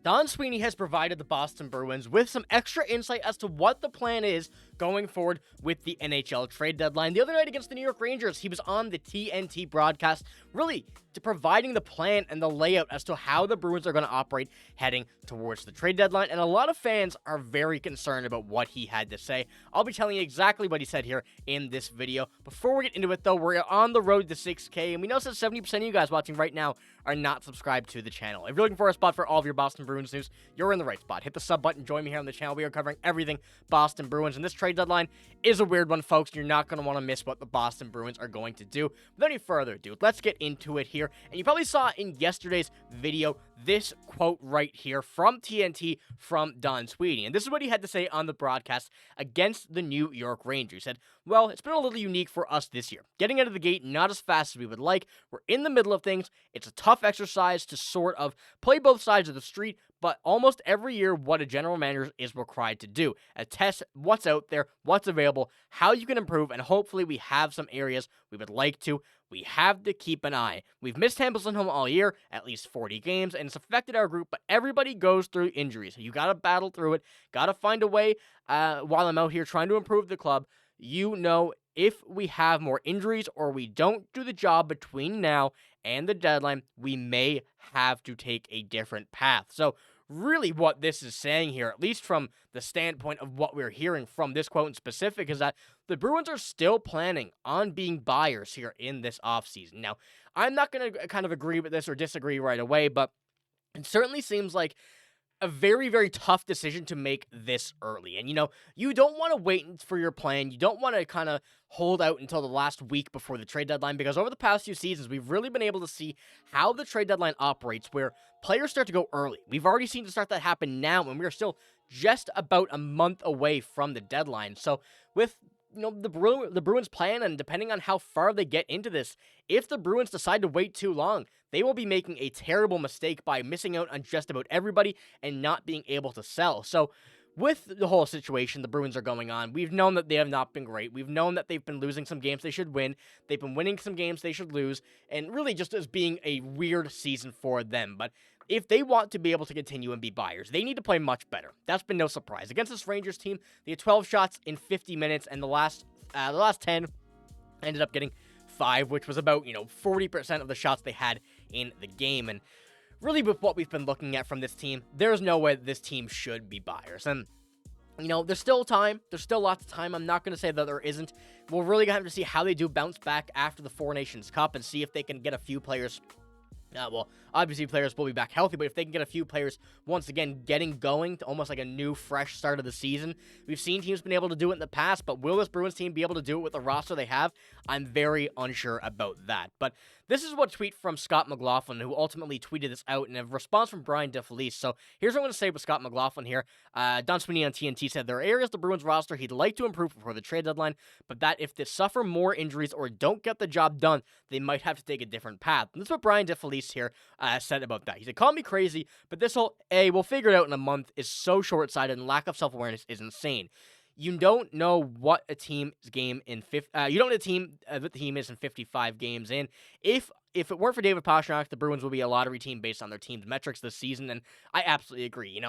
Don Sweeney has provided the Boston Bruins with some extra insight as to what the plan is going forward with the NHL trade deadline. The other night against the New York Rangers, he was on the TNT broadcast, really providing the plan and the layout as to how the Bruins are going to operate heading towards the trade deadline. And a lot of fans are very concerned about what he had to say. I'll be telling you exactly what he said here in this video. Before we get into it, though, we're on the road to 6K, and we know that 70% of you guys watching right now are not subscribed to the channel. If you're looking for a spot for all of your Boston Bruins news, you're in the right spot. Hit the sub button, join me here on the channel. We are covering everything Boston Bruins, and this trade deadline is a weird one, folks. You're not going to want to miss what the Boston Bruins are going to do. Without any further ado, let's get into it here. And you probably saw in yesterday's video this quote right here from TNT from Don Sweeney. And this is what he had to say on the broadcast against the New York Rangers. He said, "Well, it's been a little unique for us this year. Getting out of the gate not as fast as we would like. We're in the middle of things. It's a tough exercise to sort of play both sides of the street, but almost every year what a general manager is required to do. Test what's out there, what's available, how you can improve, and hopefully we have some areas we would like to. We have to keep an eye. We've missed Hamilton home all year, at least 40 games, and it's affected our group, but everybody goes through injuries. You got to battle through it, got to find a way while I'm out here trying to improve the club. You know, if we have more injuries or we don't do the job between now and the deadline, we may have to take a different path." So really what this is saying here, at least from the standpoint of what we're hearing from this quote in specific, is that the Bruins are still planning on being buyers here in this offseason. Now, I'm not going to kind of agree with this or disagree right away, but it certainly seems like a very, very tough decision to make this early. And, you don't want to wait for your plan. You don't want to kind of hold out until the last week before the trade deadline, because over the past few seasons, we've really been able to see how the trade deadline operates, where players start to go early. We've already seen to start that happen now, and we're still just about a month away from the deadline. So with the Bruins plan, and depending on how far they get into this, if the Bruins decide to wait too long, they will be making a terrible mistake by missing out on just about everybody and not being able to sell. So with the whole situation the Bruins are going on, we've known that they have not been great. We've known that they've been losing some games they should win. They've been winning some games they should lose, and really just as being a weird season for them. But if they want to be able to continue and be buyers, they need to play much better. That's been no surprise. Against this Rangers team, they had 12 shots in 50 minutes, and the last 10 ended up getting 5, which was about 40% of the shots they had in the game. And really, with what we've been looking at from this team, there's no way that this team should be buyers. And there's still time. There's still lots of time. I'm not going to say that there isn't. We're really going to have to see how they do bounce back after the Four Nations Cup and see if they can get a few players. Well, obviously players will be back healthy, but if they can get a few players once again getting going to almost like a new, fresh start of the season. We've seen teams been able to do it in the past, but will this Bruins team be able to do it with the roster they have? I'm very unsure about that. But this is what tweet from Scott McLaughlin, who ultimately tweeted this out in a response from Brian DeFelice. So here's what I'm going to say with Scott McLaughlin here. Don Sweeney on TNT said there are areas the Bruins roster he'd like to improve before the trade deadline, but that if they suffer more injuries or don't get the job done, they might have to take a different path. And this is what Brian DeFelice here said about that. He said, "Call me crazy, but this whole, we'll figure it out in a month is so short-sighted, and lack of self-awareness is insane. You don't know what a team's game in you don't know what the team is in 55 games in. If it weren't for David Pastrnak, the Bruins would be a lottery team based on their team's metrics this season." And I absolutely agree.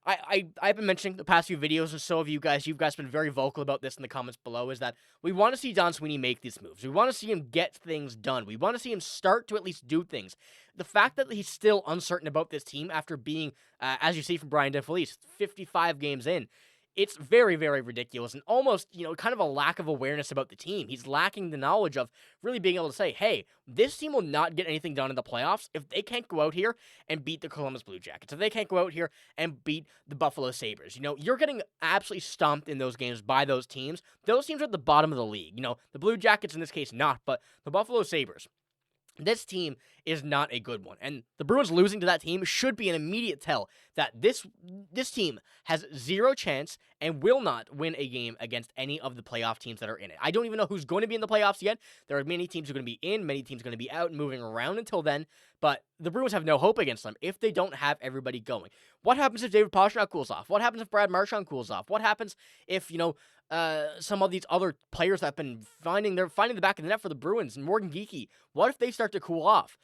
I've been mentioning the past few videos, and so have you guys. You've guys been very vocal about this in the comments below, is that we want to see Don Sweeney make these moves. We want to see him get things done. We want to see him start to at least do things. The fact that he's still uncertain about this team after being, as you see from Brian DeFelice, 55 games in, it's very, very ridiculous and almost, kind of a lack of awareness about the team. He's lacking the knowledge of really being able to say, hey, this team will not get anything done in the playoffs if they can't go out here and beat the Columbus Blue Jackets, if they can't go out here and beat the Buffalo Sabres. You're getting absolutely stomped in those games by those teams. Those teams are at the bottom of the league. The Blue Jackets in this case not, but the Buffalo Sabres. This team is not a good one, and the Bruins losing to that team should be an immediate tell that this team has zero chance and will not win a game against any of the playoff teams that are in it. I don't even know who's going to be in the playoffs yet. There are many teams who are going to be in, many teams are going to be out and moving around until then, but the Bruins have no hope against them if they don't have everybody going. What happens if David Pastrnak cools off? What happens if Brad Marchand cools off? What happens if, some of these other players that have been finding the back of the net for the Bruins, and Morgan Geekie, what if they start to cool off?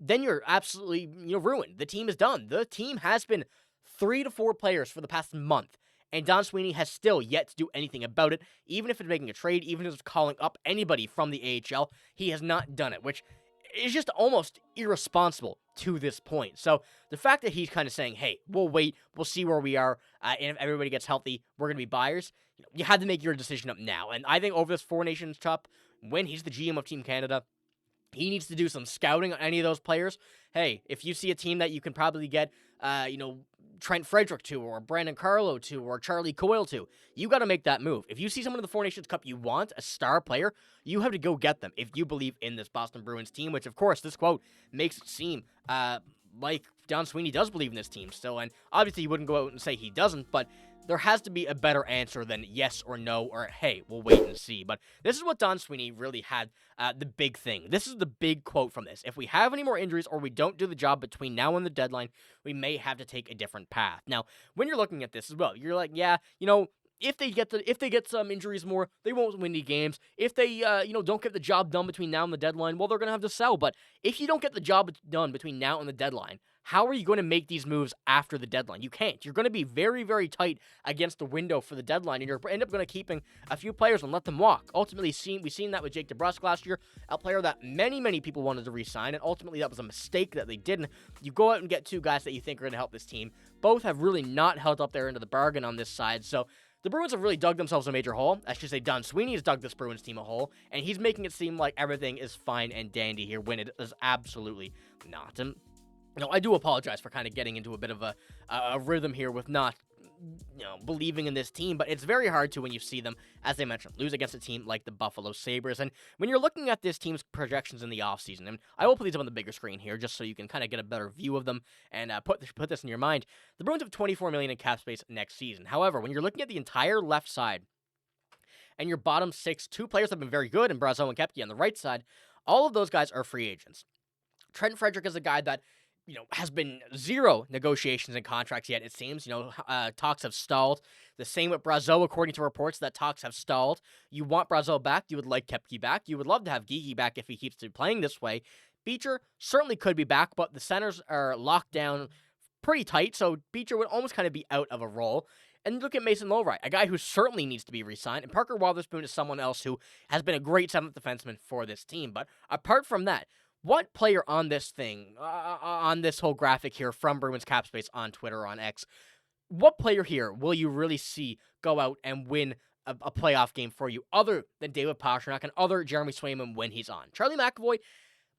Then you're absolutely ruined. The team is done. The team has been 3 to 4 players for the past month, and Don Sweeney has still yet to do anything about it. Even if it's making a trade, even if it's calling up anybody from the AHL, he has not done it, which is just almost irresponsible to this point. So the fact that he's kind of saying, hey, we'll wait, we'll see where we are, and if everybody gets healthy, we're going to be buyers, you had to make your decision up now. And I think over this Four Nations Cup, when he's the GM of Team Canada, he needs to do some scouting on any of those players. Hey, if you see a team that you can probably get, Trent Frederic to, or Brandon Carlo to, or Charlie Coyle to, you got to make that move. If you see someone in the Four Nations Cup you want, a star player, you have to go get them if you believe in this Boston Bruins team, which, of course, this quote makes it seem like Don Sweeney does believe in this team still, and obviously he wouldn't go out and say he doesn't, but there has to be a better answer than yes or no, or hey, we'll wait and see. But this is what Don Sweeney really had the big thing. This is the big quote from this. If we have any more injuries or we don't do the job between now and the deadline, we may have to take a different path. Now, when you're looking at this as well, you're like, yeah, if they get some injuries more, they won't win any games. If they don't get the job done between now and the deadline, well, they're gonna have to sell. But if you don't get the job done between now and the deadline, how are you going to make these moves after the deadline? You can't. You're going to be very, very tight against the window for the deadline, and you're end up going to keeping a few players and let them walk. Ultimately, we've seen that with Jake DeBrusk last year, a player that many, many people wanted to re-sign, and ultimately that was a mistake that they didn't. You go out and get two guys that you think are going to help this team. Both have really not held up their end of the bargain on this side, so the Bruins have really dug themselves a major hole. I should say Don Sweeney has dug this Bruins team a hole, and he's making it seem like everything is fine and dandy here when it is absolutely not. And I do apologize for kind of getting into a bit of a rhythm here with not, believing in this team, but it's very hard to when you see them, as I mentioned, lose against a team like the Buffalo Sabres. And when you're looking at this team's projections in the offseason, and I will put these up on the bigger screen here just so you can kind of get a better view of them and put this in your mind. The Bruins have $24 million in cap space next season. However, when you're looking at the entire left side and your bottom six, two players have been very good, and Brazeau and Koepke on the right side, all of those guys are free agents. Trent Frederic is a guy that has been zero negotiations and contracts yet, it seems. Talks have stalled. The same with Brazeau, according to reports, that talks have stalled. You want Brazeau back. You would like Koepke back. You would love to have Geekie back if he keeps playing this way. Beecher certainly could be back, but the centers are locked down pretty tight, so Beecher would almost kind of be out of a role. And look at Mason Lowright, a guy who certainly needs to be re-signed. And Parker Wotherspoon is someone else who has been a great seventh defenseman for this team. But apart from that, what player on this thing, on this whole graphic here from Bruins Cap Space on Twitter, on X, what player here will you really see go out and win a playoff game for you other than David Pastrnak and other Jeremy Swayman when he's on? Charlie McAvoy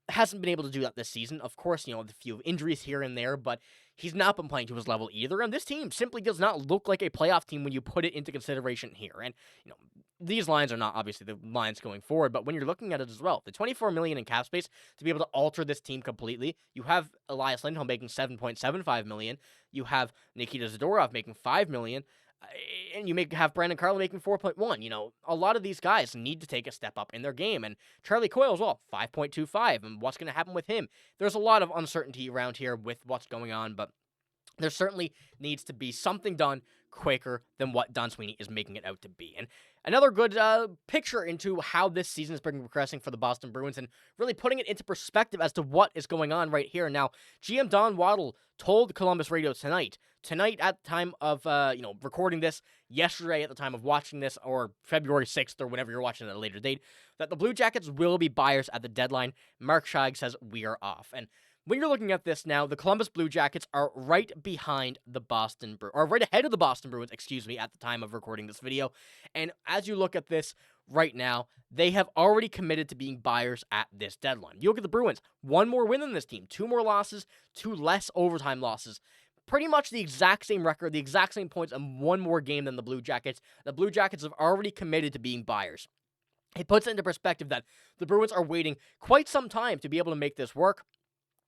hasn't been able to do that this season. Of course, a few injuries here and there, but he's not been playing to his level either. And this team simply does not look like a playoff team when you put it into consideration here. And, these lines are not obviously the lines going forward, but when you're looking at it as well, the $24 million in cap space to be able to alter this team completely, you have Elias Lindholm making $7.75 million, you have Nikita Zadorov making $5 million, and you have Brandon Carlo making 4.1. A lot of these guys need to take a step up in their game, and Charlie Coyle as well, 5.25, and what's going to happen with him? There's a lot of uncertainty around here with what's going on, but there certainly needs to be something done quicker than what Don Sweeney is making it out to be. And another good picture into how this season is progressing for the Boston Bruins and really putting it into perspective as to what is going on right here. Now, GM Don Waddle told Columbus Radio tonight at the time of, recording this, yesterday at the time of watching this, or February 6th, or whenever you're watching it at a later date, that the Blue Jackets will be buyers at the deadline. Mark Scheig says we are off. And when you're looking at this now, the Columbus Blue Jackets are right behind the right ahead of the Boston Bruins, at the time of recording this video. And as you look at this right now, they have already committed to being buyers at this deadline. You look at the Bruins, one more win than this team, 2 more losses, 2 less overtime losses. Pretty much the exact same record, the exact same points, and 1 more game than the Blue Jackets. The Blue Jackets have already committed to being buyers. It puts it into perspective that the Bruins are waiting quite some time to be able to make this work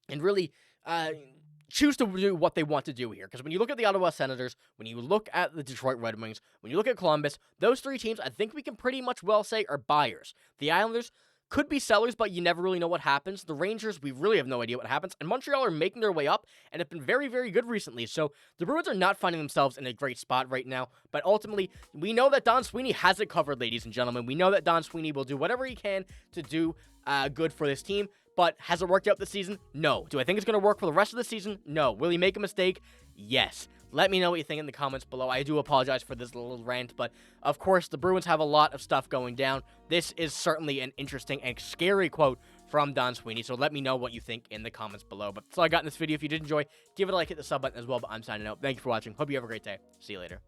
and really choose to do what they want to do here. Because when you look at the Ottawa Senators, when you look at the Detroit Red Wings, when you look at Columbus, those 3 teams I think we can pretty much well say are buyers. The Islanders could be sellers, but you never really know what happens. The Rangers, we really have no idea what happens. And Montreal are making their way up and have been very, very good recently. So the Bruins are not finding themselves in a great spot right now. But ultimately, we know that Don Sweeney has it covered, ladies and gentlemen. We know that Don Sweeney will do whatever he can to do good for this team. But has it worked out this season? No. Do I think it's going to work for the rest of the season? No. Will he make a mistake? Yes. Let me know what you think in the comments below. I do apologize for this little rant, but of course, the Bruins have a lot of stuff going down. This is certainly an interesting and scary quote from Don Sweeney, so let me know what you think in the comments below. But that's all I got in this video. If you did enjoy, give it a like, hit the sub button as well, but I'm signing out. Thank you for watching. Hope you have a great day. See you later.